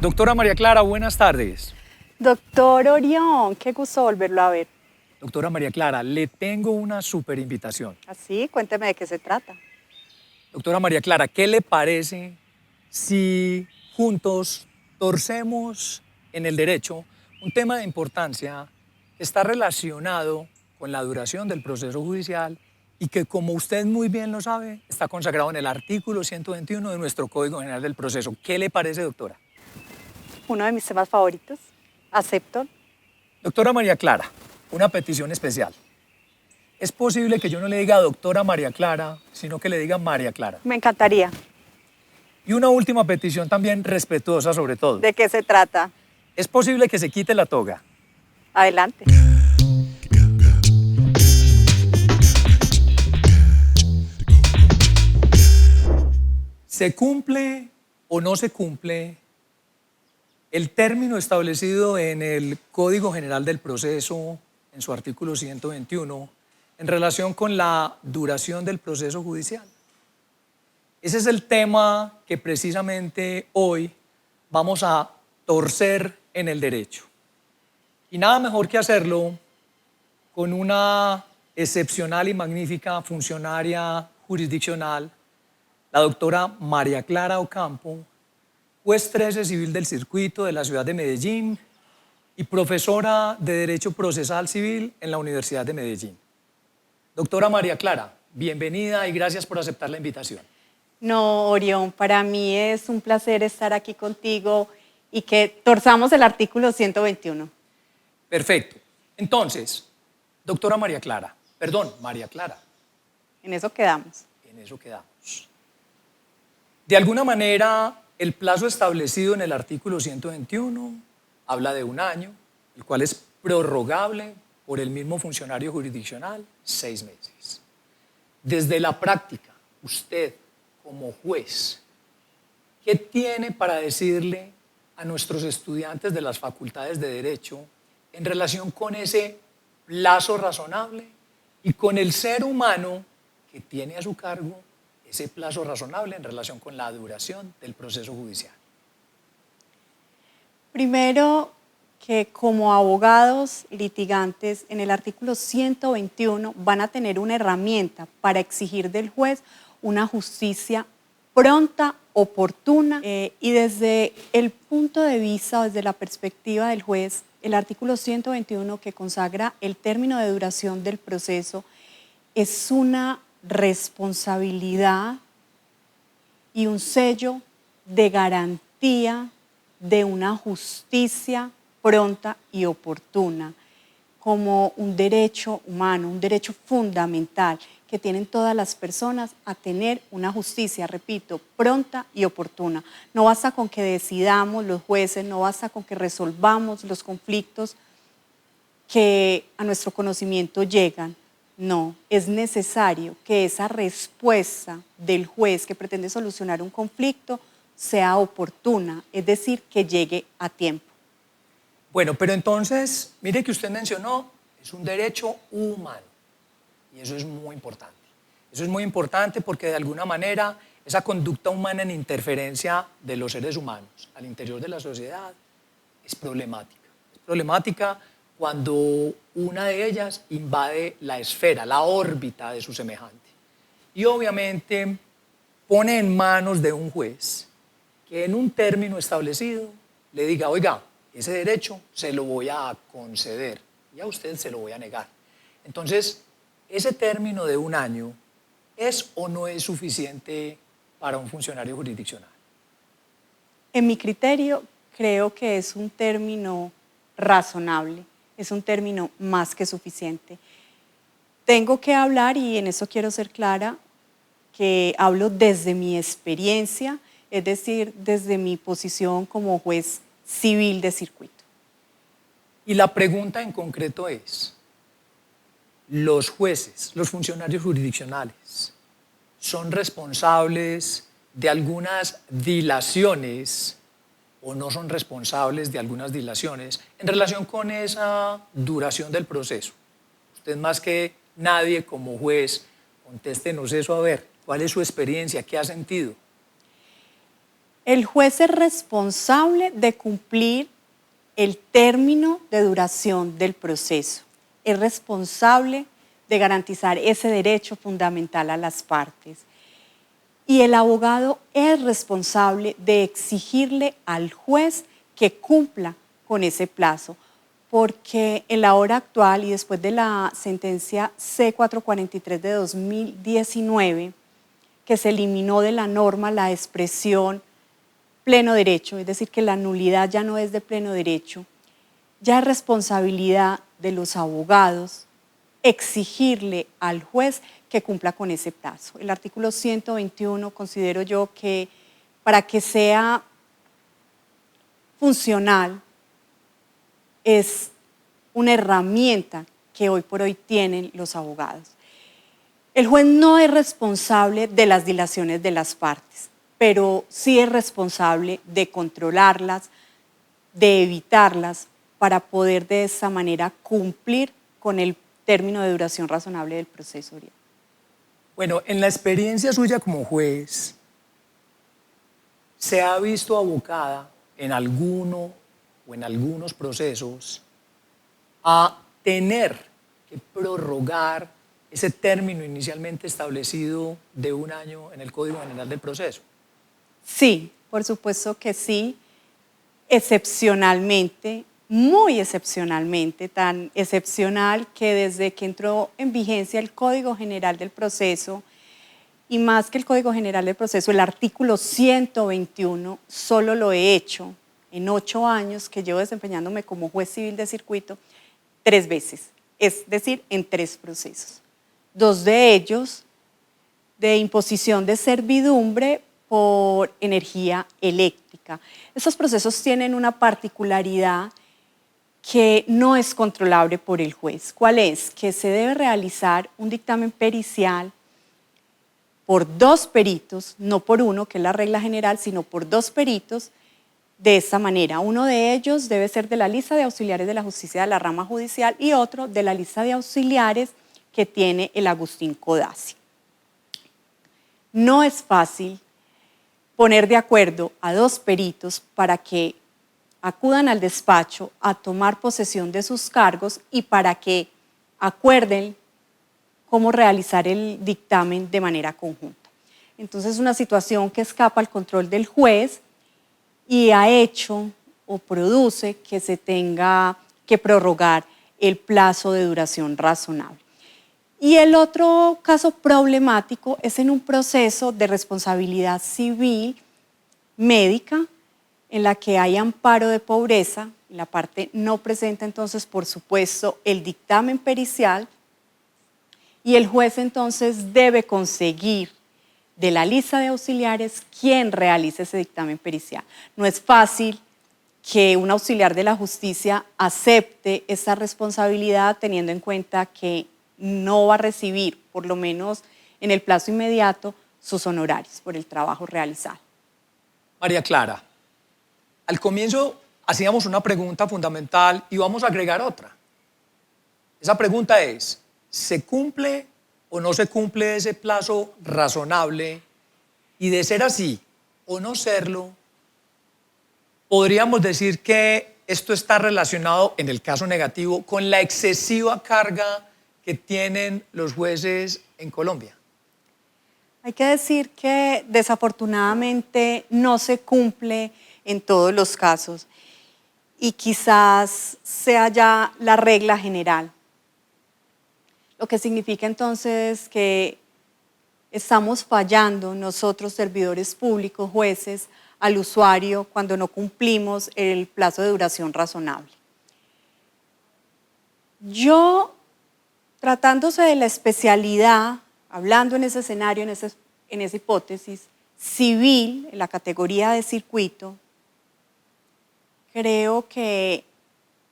Doctora María Clara, buenas tardes. Doctor Orión, qué gusto volverlo a ver. Doctora María Clara, le tengo una super invitación. Así, cuénteme de qué se trata. Doctora María Clara, ¿qué le parece si juntos torcemos en el derecho un tema de importancia que está relacionado con la duración del proceso judicial y que, como usted muy bien lo sabe, está consagrado en el artículo 121 de nuestro Código General del Proceso? ¿Qué le parece, doctora? Uno de mis temas favoritos. Acepto. Doctora María Clara, una petición especial. Es posible que yo no le diga doctora María Clara, sino que le diga María Clara. Me encantaría. Y una última petición también respetuosa sobre todo. ¿De qué se trata? Es posible que se quite la toga. Adelante. ¿Se cumple o no se cumple el término establecido en el Código General del Proceso, en su artículo 121, en relación con la duración del proceso judicial? Ese es el tema que precisamente hoy vamos a torcer en el derecho. Y nada mejor que hacerlo con una excepcional y magnífica funcionaria jurisdiccional, la doctora María Clara Ocampo, juez 13 civil del circuito de la ciudad de Medellín y profesora de Derecho Procesal Civil en la Universidad de Medellín. Doctora María Clara, bienvenida y gracias por aceptar la invitación. No, Orión, para mí es un placer estar aquí contigo y que torzamos el artículo 121. Perfecto. Entonces, doctora María Clara, María Clara. En eso quedamos. En eso quedamos. De alguna manera, el plazo establecido en el artículo 121 habla de 1 año, el cual es prorrogable por el mismo funcionario jurisdiccional 6 meses. Desde la práctica, usted como juez, ¿qué tiene para decirle a nuestros estudiantes de las facultades de Derecho en relación con ese plazo razonable y con el ser humano que tiene a su cargo ese plazo razonable en relación con la duración del proceso judicial? Primero, que como abogados litigantes en el artículo 121 van a tener una herramienta para exigir del juez una justicia pronta, oportuna, y desde el punto de vista, desde la perspectiva del juez, el artículo 121 que consagra el término de duración del proceso es una responsabilidad y un sello de garantía de una justicia pronta y oportuna, como un derecho humano, un derecho fundamental que tienen todas las personas a tener una justicia, repito, pronta y oportuna. No basta con que decidamos los jueces, no basta con que resolvamos los conflictos que a nuestro conocimiento llegan. No, es necesario que esa respuesta del juez que pretende solucionar un conflicto sea oportuna, es decir, que llegue a tiempo. Bueno, pero entonces, mire que usted mencionó, es un derecho humano y eso es muy importante. Eso es muy importante porque de alguna manera esa conducta humana en interferencia de los seres humanos al interior de la sociedad es problemática. Es problemática cuando una de ellas invade la esfera, la órbita de su semejante. Y obviamente pone en manos de un juez que en un término establecido le diga, oiga, ese derecho se lo voy a conceder y a usted se lo voy a negar. Entonces, ese término de 1 año ¿es o no es suficiente para un funcionario jurisdiccional? En mi criterio, creo que es un término razonable, es un término más que suficiente. Tengo que hablar, y en eso quiero ser clara, que hablo desde mi experiencia, es decir, desde mi posición como juez civil de circuito. Y la pregunta en concreto es, ¿los jueces, los funcionarios jurisdiccionales, son responsables de algunas dilaciones o no son responsables de algunas dilaciones en relación con esa duración del proceso? Usted más que nadie como juez, contéstenos eso a ver, ¿cuál es su experiencia? ¿Qué ha sentido? El juez es responsable de cumplir el término de duración del proceso. Es responsable de garantizar ese derecho fundamental a las partes. Y el abogado es responsable de exigirle al juez que cumpla con ese plazo, porque en la hora actual y después de la sentencia C443 de 2019, que se eliminó de la norma la expresión pleno derecho, es decir, que la nulidad ya no es de pleno derecho, ya es responsabilidad de los abogados exigirle al juez que cumpla con ese plazo. El artículo 121 considero yo que para que sea funcional es una herramienta que hoy por hoy tienen los abogados. El juez no es responsable de las dilaciones de las partes, pero sí es responsable de controlarlas, de evitarlas, para poder de esa manera cumplir con el término de duración razonable del proceso. Bueno, en la experiencia suya como juez, ¿se ha visto abocada en alguno o en algunos procesos a tener que prorrogar ese término inicialmente establecido de 1 año en el Código General del Proceso? Sí, por supuesto que sí, excepcionalmente, muy excepcionalmente, tan excepcional que desde que entró en vigencia el Código General del Proceso, y más que el Código General del Proceso, el artículo 121, solo lo he hecho en 8 años que llevo desempeñándome como juez civil de circuito 3 veces, es decir, en 3 procesos. 2 de ellos de imposición de servidumbre por energía eléctrica. Estos procesos tienen una particularidad que no es controlable por el juez. ¿Cuál es? Que se debe realizar un dictamen pericial por 2 peritos, no por uno, que es la regla general, sino por 2 peritos, de esta manera. Uno de ellos debe ser de la lista de auxiliares de la justicia de la rama judicial y otro de la lista de auxiliares que tiene el Agustín Codazzi. No es fácil poner de acuerdo a 2 peritos para que acudan al despacho a tomar posesión de sus cargos y para que acuerden cómo realizar el dictamen de manera conjunta. Entonces es una situación que escapa al control del juez y ha hecho o produce que se tenga que prorrogar el plazo de duración razonable. Y el otro caso problemático es en un proceso de responsabilidad civil médica en la que hay amparo de pobreza. La parte no presenta entonces, por supuesto, el dictamen pericial y el juez entonces debe conseguir de la lista de auxiliares quien realice ese dictamen pericial. No es fácil que un auxiliar de la justicia acepte esa responsabilidad teniendo en cuenta que no va a recibir, por lo menos en el plazo inmediato, sus honorarios por el trabajo realizado. María Clara, al comienzo hacíamos una pregunta fundamental y vamos a agregar otra. Esa pregunta es, ¿se cumple o no se cumple ese plazo razonable? Y de ser así o no serlo, podríamos decir que esto está relacionado, en el caso negativo, con la excesiva carga que tienen los jueces en Colombia. Hay que decir que desafortunadamente no se cumple en todos los casos y quizás sea ya la regla general. Lo que significa entonces que estamos fallando nosotros, servidores públicos, jueces, al usuario cuando no cumplimos el plazo de duración razonable. Yo, tratándose de la especialidad, hablando en ese escenario, en esa hipótesis, civil, en la categoría de circuito, creo que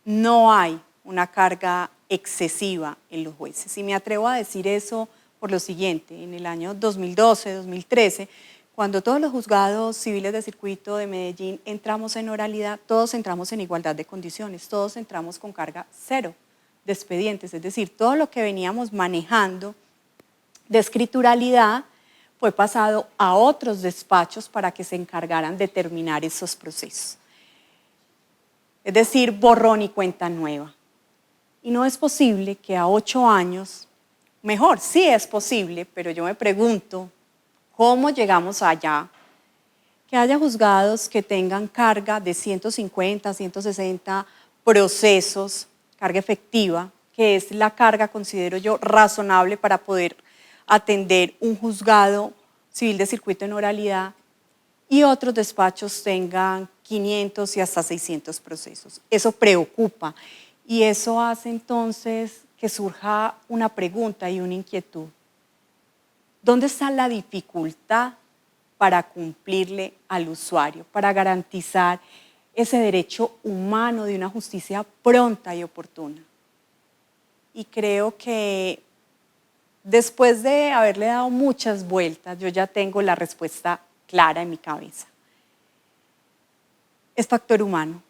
no hay una carga excesiva en los jueces. Y me atrevo a decir eso por lo siguiente: en el año 2012, 2013, cuando todos los juzgados civiles de circuito de Medellín entramos en oralidad, todos entramos en igualdad de condiciones, todos entramos con carga 0 de expedientes, es decir, todo lo que veníamos manejando de escrituralidad, fue pasado a otros despachos para que se encargaran de terminar esos procesos. Es decir, borrón y cuenta nueva. Y no es posible que a 8 años, mejor, sí es posible, pero yo me pregunto, ¿cómo llegamos allá? Que haya juzgados que tengan carga de 150, 160 procesos, carga efectiva, que es la carga, considero yo, razonable para poder atender un juzgado civil de circuito en oralidad, y otros despachos tengan 500 y hasta 600 procesos. Eso preocupa y eso hace entonces que surja una pregunta y una inquietud. ¿Dónde está la dificultad para cumplirle al usuario, para garantizar ese derecho humano de una justicia pronta y oportuna? Y creo que después de haberle dado muchas vueltas, yo ya tengo la respuesta clara en mi cabeza. Es factor humano,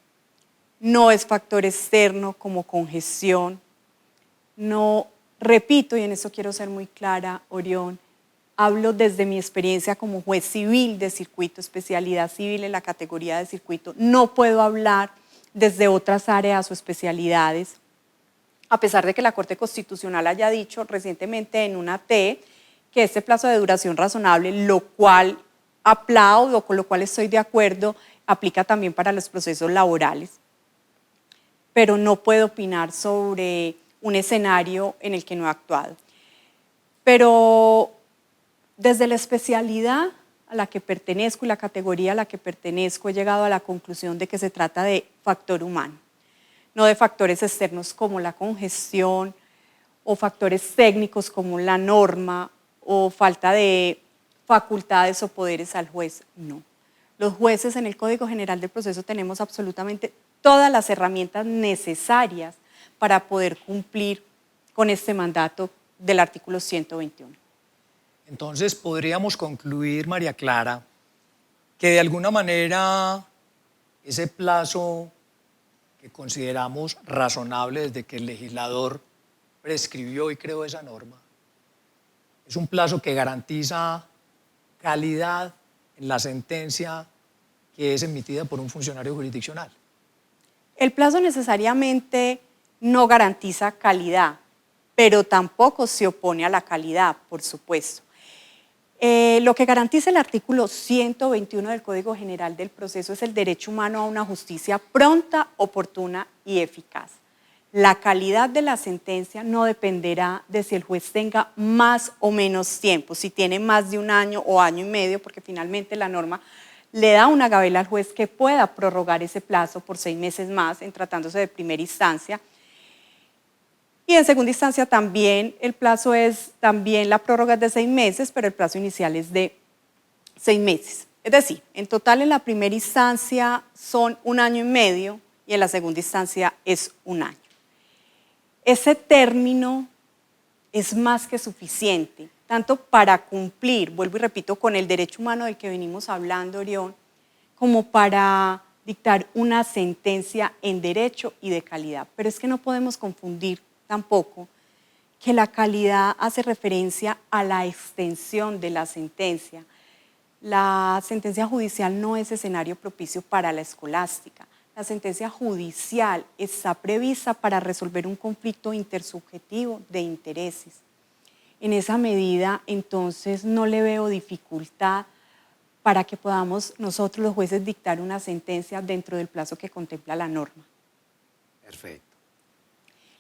no es factor externo como congestión. No, repito, y en eso quiero ser muy clara, Orión, hablo desde mi experiencia como juez civil de circuito, especialidad civil en la categoría de circuito. No puedo hablar desde otras áreas o especialidades, a pesar de que la Corte Constitucional haya dicho recientemente en una T que este plazo de duración razonable, lo cual aplaudo, con lo cual estoy de acuerdo, aplica también para los procesos laborales. Pero no puedo opinar sobre un escenario en el que no he actuado. Pero desde la especialidad a la que pertenezco y la categoría a la que pertenezco, he llegado a la conclusión de que se trata de factor humano, no de factores externos como la congestión o factores técnicos como la norma o falta de facultades o poderes al juez, no. Los jueces en el Código General del Proceso tenemos absolutamente todas las herramientas necesarias para poder cumplir con este mandato del artículo 121. Entonces podríamos concluir, María Clara, que de alguna manera ese plazo que consideramos razonable desde que el legislador prescribió y creó esa norma, es un plazo que garantiza calidad en la sentencia que es emitida por un funcionario jurisdiccional. El plazo necesariamente no garantiza calidad, pero tampoco se opone a la calidad, por supuesto. Lo que garantiza el artículo 121 del Código General del Proceso es el derecho humano a una justicia pronta, oportuna y eficaz. La calidad de la sentencia no dependerá de si el juez tenga más o menos tiempo, si tiene más de un año o año y medio, porque finalmente la norma le da una gabela al juez que pueda prorrogar ese plazo por 6 meses más en tratándose de primera instancia. Y en segunda instancia también el plazo es, también la prórroga es de 6 meses, pero el plazo inicial es de 6 meses. Es decir, en total en la primera instancia son 1 año y medio y en la segunda instancia es 1 año. Ese término es más que suficiente, tanto para cumplir, vuelvo y repito, con el derecho humano del que venimos hablando, Orión, como para dictar una sentencia en derecho y de calidad. Pero es que no podemos confundir tampoco que la calidad hace referencia a la extensión de la sentencia. La sentencia judicial no es escenario propicio para la escolástica. La sentencia judicial está prevista para resolver un conflicto intersubjetivo de intereses. En esa medida, entonces, no le veo dificultad para que podamos nosotros los jueces dictar una sentencia dentro del plazo que contempla la norma. Perfecto.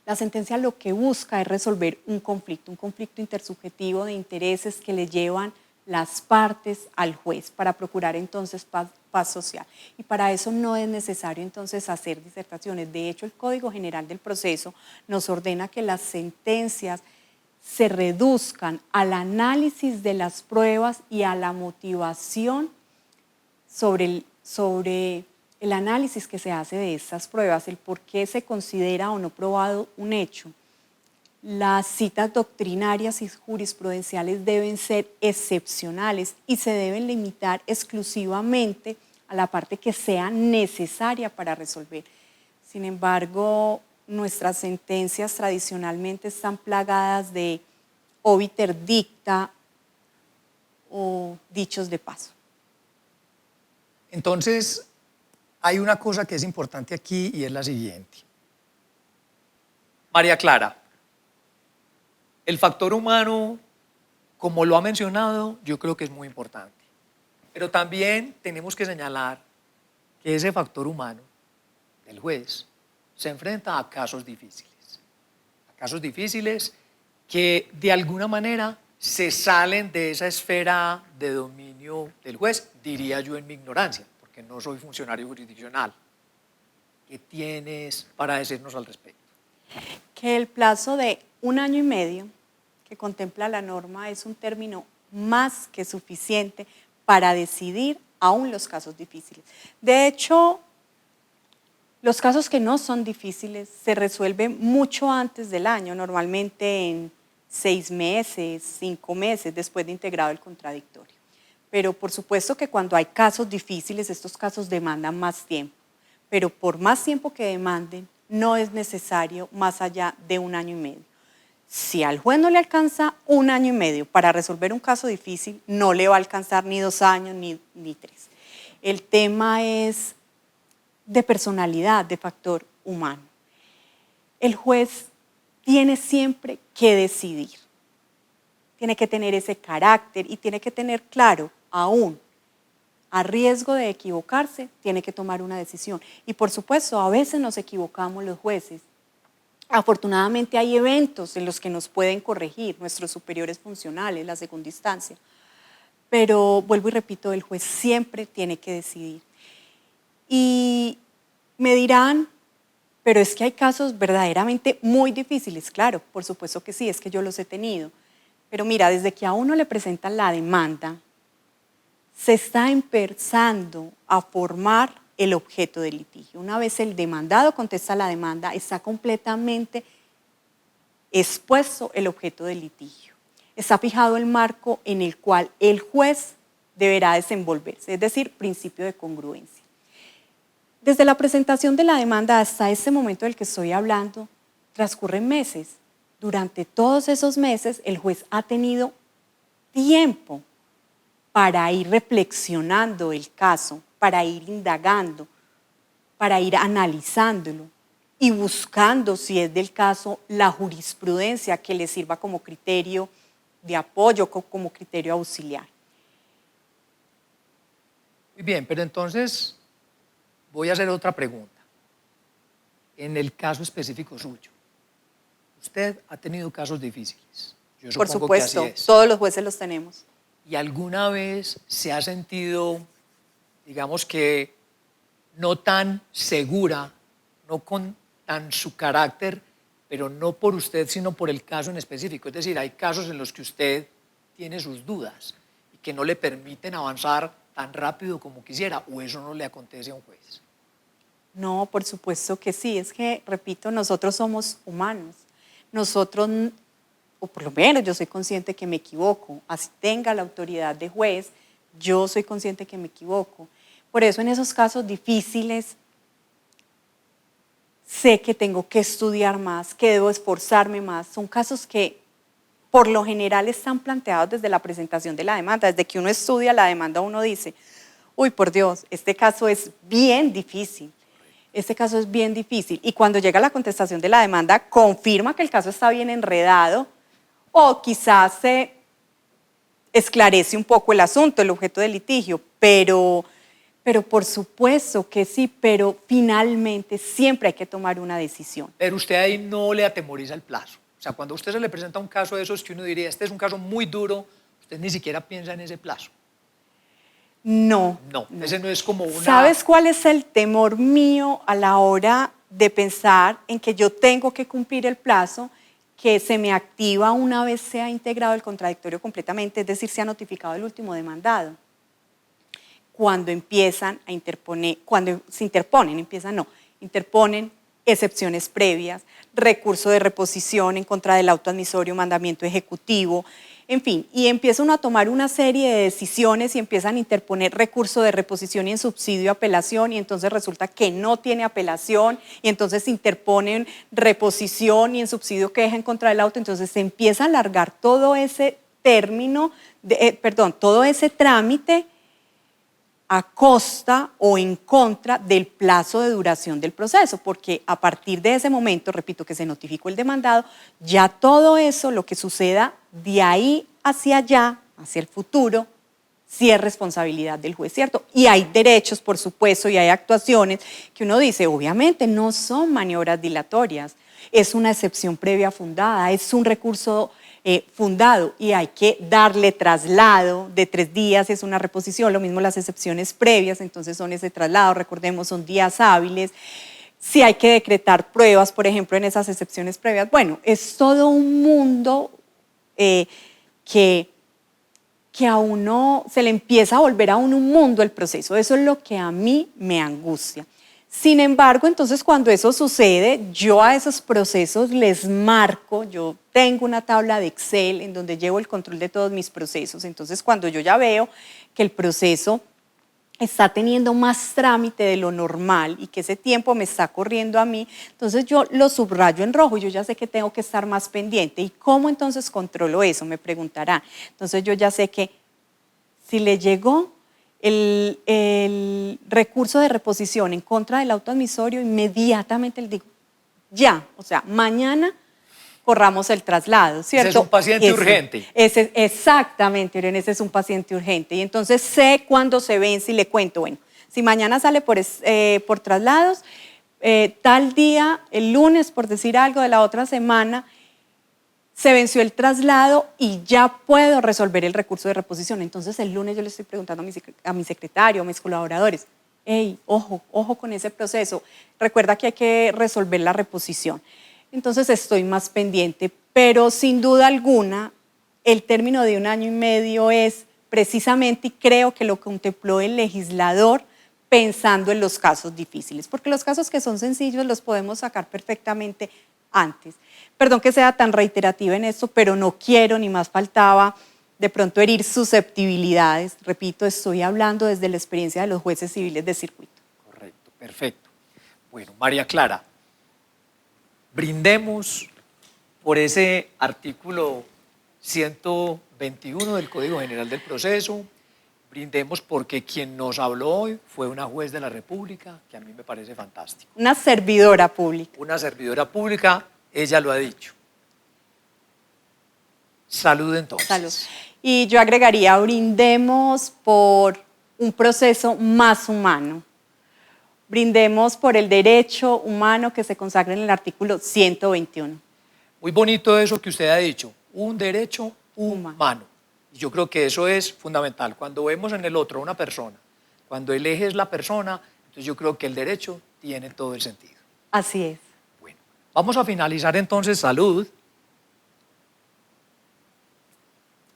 La sentencia lo que busca es resolver un conflicto intersubjetivo de intereses que le llevan las partes al juez para procurar entonces paz social. Y para eso no es necesario entonces hacer disertaciones. De hecho, el Código General del Proceso nos ordena que las sentencias se reduzcan al análisis de las pruebas y a la motivación sobre el análisis que se hace de estas pruebas, el por qué se considera o no probado un hecho. Las citas doctrinarias y jurisprudenciales deben ser excepcionales y se deben limitar exclusivamente a la parte que sea necesaria para resolver. Sin embargo, nuestras sentencias tradicionalmente están plagadas de obiter dicta o dichos de paso. Entonces, hay una cosa que es importante aquí y es la siguiente. María Clara, el factor humano, como lo ha mencionado, yo creo que es muy importante. Pero también tenemos que señalar que ese factor humano del juez se enfrenta a casos difíciles. A casos difíciles que de alguna manera se salen de esa esfera de dominio del juez, diría yo en mi ignorancia, porque no soy funcionario jurisdiccional. ¿Qué tienes para decirnos al respecto? Que el plazo de 1 año y medio que contempla la norma es un término más que suficiente para decidir aún los casos difíciles. De hecho, los casos que no son difíciles se resuelven mucho antes del año, normalmente en 6 meses, 5 meses después de integrado el contradictorio. Pero por supuesto que cuando hay casos difíciles, estos casos demandan más tiempo. Pero por más tiempo que demanden, no es necesario más allá de 1 año y medio. Si al juez no le alcanza 1 año y medio para resolver un caso difícil, no le va a alcanzar ni 2 años ni 3. El tema es de personalidad, de factor humano. El juez tiene siempre que decidir, tiene que tener ese carácter y tiene que tener claro, aún a riesgo de equivocarse, tiene que tomar una decisión. Y por supuesto, a veces nos equivocamos los jueces. Afortunadamente hay eventos en los que nos pueden corregir nuestros superiores funcionales, la segunda instancia. Pero vuelvo y repito, el juez siempre tiene que decidir. Y me dirán, pero es que hay casos verdaderamente muy difíciles. Claro, por supuesto que sí, es que yo los he tenido. Pero mira, desde que a uno le presentan la demanda, se está empezando a formar el objeto del litigio. Una vez el demandado contesta la demanda, está completamente expuesto el objeto del litigio. Está fijado el marco en el cual el juez deberá desenvolverse, es decir, principio de congruencia. Desde la presentación de la demanda hasta este momento del que estoy hablando, transcurren meses. Durante todos esos meses, el juez ha tenido tiempo para ir reflexionando el caso, para ir indagando, para ir analizándolo y buscando, si es del caso, la jurisprudencia que le sirva como criterio de apoyo, como criterio auxiliar. Muy bien, pero entonces voy a hacer otra pregunta. En el caso específico suyo, usted ha tenido casos difíciles. Yo Por supongo supuesto, que así es. todos los jueces los tenemos. ¿Y alguna vez se ha sentido, digamos que, no tan segura, no con tan su carácter, pero no por usted, sino por el caso en específico? Es decir, hay casos en los que usted tiene sus dudas y que no le permiten avanzar tan rápido como quisiera, o eso no le acontece a un juez. No, por supuesto que sí. Es que, repito, nosotros somos humanos. Nosotros, o por lo menos yo soy consciente que me equivoco. Así tenga la autoridad de juez, yo soy consciente que me equivoco. Por eso en esos casos difíciles sé que tengo que estudiar más, que debo esforzarme más. Son casos que por lo general están planteados desde la presentación de la demanda. Desde que uno estudia la demanda uno dice, uy, por Dios, este caso es bien difícil. Este caso es bien difícil. Y cuando llega la contestación de la demanda, confirma que el caso está bien enredado o quizás se esclarece un poco el asunto, el objeto del litigio, pero por supuesto que sí, pero finalmente siempre hay que tomar una decisión. Pero usted ahí no le atemoriza el plazo. O sea, cuando a usted se le presenta un caso de esos que uno diría, este es un caso muy duro, usted ni siquiera piensa en ese plazo. No. No, ese no es como una... ¿Sabes cuál es el temor mío a la hora de pensar en que yo tengo que cumplir el plazo, que se me activa una vez se ha integrado el contradictorio completamente, es decir, se ha notificado el último demandado? Cuando empiezan a interponer, interponen excepciones previas, recurso de reposición en contra del auto admisorio, mandamiento ejecutivo, en fin, y empieza uno a tomar una serie de decisiones y empiezan a interponer recurso de reposición y en subsidio apelación y entonces resulta que no tiene apelación y entonces interponen reposición y en subsidio queja en contra del auto, entonces se empieza a alargar todo ese todo ese trámite a costa o en contra del plazo de duración del proceso, porque a partir de ese momento, repito, que se notificó el demandado, ya todo eso, lo que suceda de ahí hacia allá, hacia el futuro, sí es responsabilidad del juez, ¿cierto? Y hay derechos, por supuesto, y hay actuaciones que uno dice, obviamente no son maniobras dilatorias, es una excepción previa fundada, es un recurso fundado y hay que darle traslado de 3 días, es una reposición, lo mismo las excepciones previas, entonces son ese traslado, recordemos, son días hábiles. Si hay que decretar pruebas, por ejemplo, en esas excepciones previas, bueno, es todo un mundo que a uno se le empieza a volver a uno un mundo el proceso, eso es lo que a mí me angustia. Sin embargo, entonces cuando eso sucede, yo a esos procesos les marco, yo tengo una tabla de Excel en donde llevo el control de todos mis procesos, entonces cuando yo ya veo que el proceso está teniendo más trámite de lo normal y que ese tiempo me está corriendo a mí, entonces yo lo subrayo en rojo y yo ya sé que tengo que estar más pendiente. ¿Y cómo entonces controlo eso? Me preguntarán. Entonces yo ya sé que si le llegó el recurso de reposición en contra del auto admisorio, inmediatamente le digo, ya, o sea, mañana corramos el traslado, ¿cierto? Ese es un paciente urgente. Exactamente, Irene, ese es un paciente urgente. Y entonces sé cuándo se vence y le cuento, bueno, si mañana sale por traslados, tal día, el lunes, por decir algo, de la otra semana, se venció el traslado y ya puedo resolver el recurso de reposición. Entonces el lunes yo le estoy preguntando a mi secretario, a mis colaboradores, hey, ojo con ese proceso, recuerda que hay que resolver la reposición. Entonces estoy más pendiente, pero sin duda alguna el término de 1 año y medio es precisamente, y creo que lo contempló el legislador pensando en los casos difíciles, porque los casos que son sencillos los podemos sacar perfectamente antes. Perdón que sea tan reiterativa en esto, pero no quiero, ni más faltaba, de pronto herir susceptibilidades. Repito, estoy hablando desde la experiencia de los jueces civiles de circuito. Correcto, perfecto. Bueno, María Clara, brindemos por ese artículo 121 del Código General del Proceso, brindemos porque quien nos habló hoy fue una juez de la República, que a mí me parece fantástico. Una servidora pública. Una servidora pública, ella lo ha dicho. Salud entonces. Salud. Y yo agregaría, brindemos por un proceso más humano. Brindemos por el derecho humano que se consagra en el artículo 121. Muy bonito eso que usted ha dicho, un derecho humano. Y yo creo que eso es fundamental. Cuando vemos en el otro a una persona, cuando el eje es la persona, entonces yo creo que el derecho tiene todo el sentido. Así es. Bueno, vamos a finalizar entonces salud.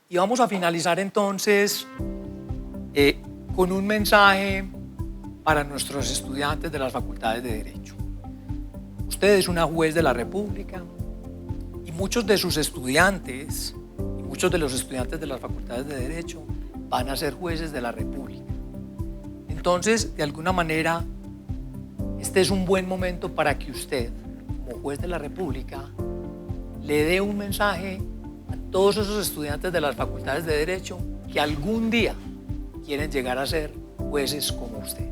Y vamos a finalizar entonces con un mensaje para nuestros estudiantes de las facultades de Derecho. Usted es una juez de la República y muchos de sus estudiantes y muchos de los estudiantes de las facultades de Derecho van a ser jueces de la República. Entonces, de alguna manera, este es un buen momento para que usted, como juez de la República, le dé un mensaje a todos esos estudiantes de las facultades de Derecho que algún día quieren llegar a ser jueces como usted.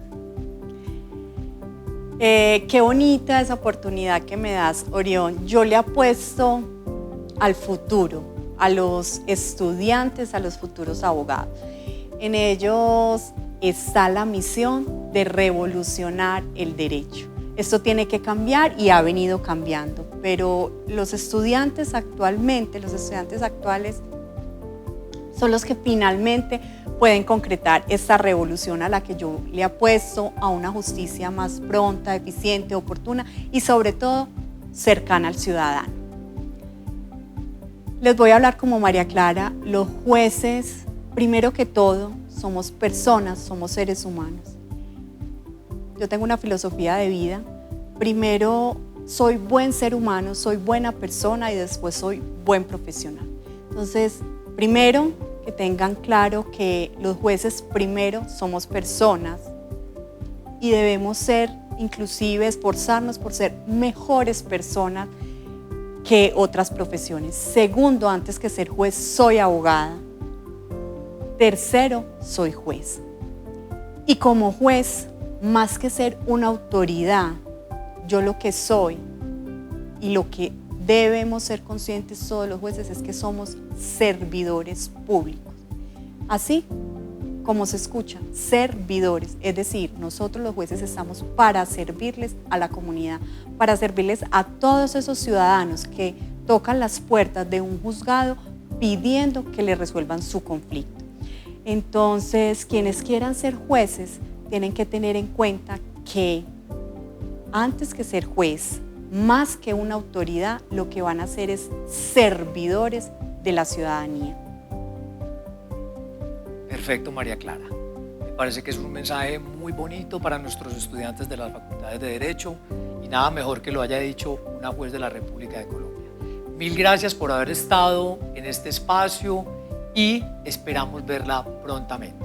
Qué bonita esa oportunidad que me das, Orión. Yo le apuesto al futuro, a los estudiantes, a los futuros abogados. En ellos está la misión de revolucionar el derecho. Esto tiene que cambiar y ha venido cambiando, pero los estudiantes actualmente, los estudiantes actuales son los que finalmente pueden concretar esta revolución a la que yo le apuesto, a una justicia más pronta, eficiente, oportuna y sobre todo cercana al ciudadano. Les voy a hablar como María Clara. Los jueces, primero que todo, somos personas, somos seres humanos. Yo tengo una filosofía de vida. Primero, soy buen ser humano, soy buena persona y después soy buen profesional. Entonces, primero, que tengan claro que los jueces primero somos personas y debemos ser, inclusive esforzarnos por ser mejores personas que otras profesiones. Segundo, antes que ser juez, soy abogada. Tercero, soy juez. Y como juez, más que ser una autoridad, yo lo que soy y lo que debemos ser conscientes todos los jueces es que somos servidores públicos. Así como se escucha, servidores, es decir, nosotros los jueces estamos para servirles a la comunidad, para servirles a todos esos ciudadanos que tocan las puertas de un juzgado pidiendo que le resuelvan su conflicto. Entonces, quienes quieran ser jueces tienen que tener en cuenta que antes que ser juez, más que una autoridad, lo que van a hacer es servidores de la ciudadanía. Perfecto, María Clara. Me parece que es un mensaje muy bonito para nuestros estudiantes de las facultades de Derecho y nada mejor que lo haya dicho una juez de la República de Colombia. Mil gracias por haber estado en este espacio y esperamos verla prontamente.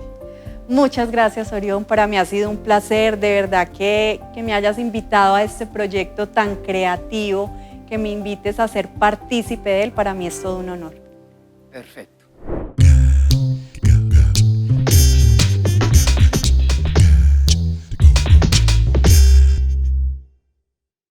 Muchas gracias, Orión. Para mí ha sido un placer, de verdad, que me hayas invitado a este proyecto tan creativo, que me invites a ser partícipe de él. Para mí es todo un honor. Perfecto.